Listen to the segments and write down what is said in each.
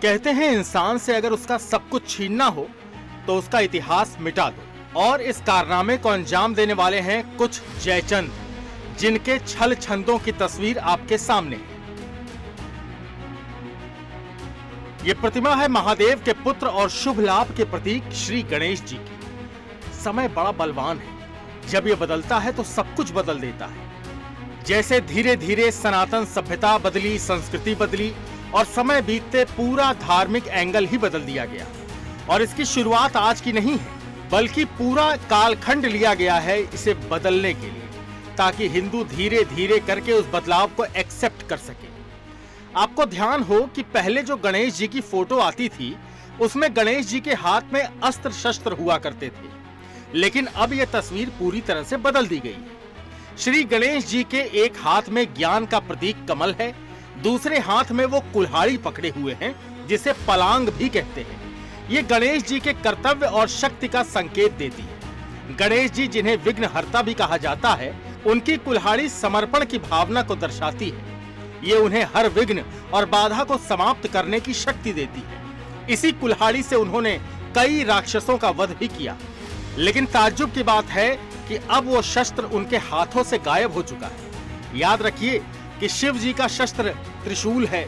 कहते हैं इंसान से अगर उसका सब कुछ छीनना हो तो उसका इतिहास मिटा दो। और इस कारनामे को अंजाम देने वाले हैं कुछ जयचंद, जिनके छल छंदों की तस्वीर आपके सामने है। ये प्रतिमा है महादेव के पुत्र और शुभ लाभ के प्रतीक श्री गणेश जी की। समय बड़ा बलवान है, जब ये बदलता है तो सब कुछ बदल देता है। जैसे धीरे धीरे सनातन सभ्यता बदली, संस्कृति बदली और समय बीतते पूरा धार्मिक एंगल ही बदल दिया गया। और इसकी शुरुआत आज की नहीं है, बल्कि पूरा कालखंड लिया गया है इसे बदलने के लिए, ताकि हिंदू धीरे धीरे करके उस बदलाव को एक्सेप्ट कर सके। आपको ध्यान हो कि पहले जो गणेश जी की फोटो आती थी उसमें गणेश जी के हाथ में अस्त्र शस्त्र हुआ करते थे, लेकिन अब यह तस्वीर पूरी तरह से बदल दी गई है। श्री गणेश जी के एक हाथ में ज्ञान का प्रतीक कमल है, दूसरे हाथ में वो कुल्हाड़ी पकड़े हुए हैं जिसे पलांग भी कहते हैं। ये गणेश जी के कर्तव्य और शक्ति का संकेत देती है। गणेश जी, जिन्हें विघ्नहर्ता भी कहा जाता है, उनकी कुल्हाड़ी समर्पण की भावना को दर्शाती है। ये उन्हें हर विघ्न और बाधा को समाप्त करने की शक्ति देती है। इसी कुल्हाड़ी से उन्होंने कई राक्षसों का वध भी किया। लेकिन ताज्जुब की बात है कि अब वो शस्त्र उनके हाथों से गायब हो चुका है। याद रखिए कि शिव जी का शस्त्र त्रिशूल है,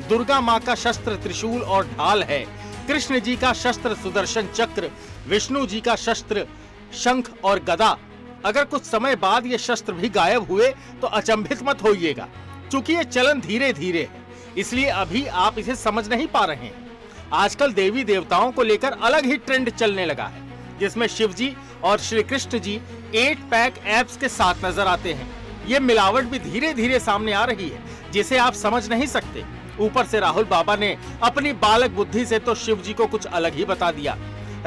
दुर्गा माँ का शस्त्र त्रिशूल और ढाल है, कृष्ण जी का शस्त्र सुदर्शन चक्र, विष्णु जी का शस्त्र शंख और गदा। अगर कुछ समय बाद ये शस्त्र भी गायब हुए तो अचंभित मत होइएगा, क्योंकि ये चलन धीरे धीरे है, इसलिए अभी आप इसे समझ नहीं पा रहे हैं। आजकल देवी देवताओं को लेकर अलग ही ट्रेंड चलने लगा है, जिसमें शिव जी और श्री कृष्ण जी 8 पैक एब्स के साथ नजर आते हैं। ये मिलावट भी धीरे धीरे सामने आ रही है, जिसे आप समझ नहीं सकते। ऊपर से राहुल बाबा ने अपनी बालक बुद्धि से तो शिव जी को कुछ अलग ही बता दिया।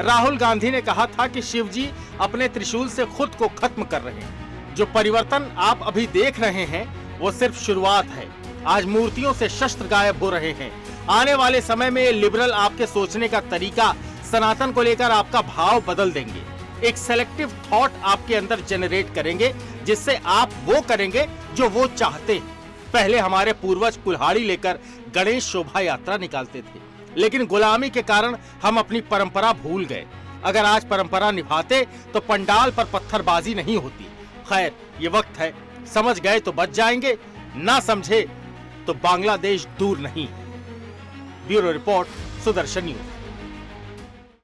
राहुल गांधी ने कहा था कि शिव जी अपने त्रिशूल से खुद को खत्म कर रहे हैं। जो परिवर्तन आप अभी देख रहे हैं वो सिर्फ शुरुआत है। आज मूर्तियों से शस्त्र गायब हो रहे हैं। आने वाले समय में ये लिबरल आपके सोचने का तरीका, सनातन को लेकर आपका भाव बदल देंगे। एक सेलेक्टिव थॉट आपके अंदर जनरेट करेंगे, जिससे आप वो करेंगे जो वो चाहते हैं। पहले हमारे पूर्वज कुल्हाड़ी लेकर गणेश शोभा यात्रा निकालते थे, लेकिन गुलामी के कारण हम अपनी परंपरा भूल गए। अगर आज परंपरा निभाते तो पंडाल पर पत्थरबाजी नहीं होती। खैर, ये वक्त है, समझ गए तो बच जाएंगे, ना समझे तो बांग्लादेश दूर नहीं। Bureau report, Sudarshan news.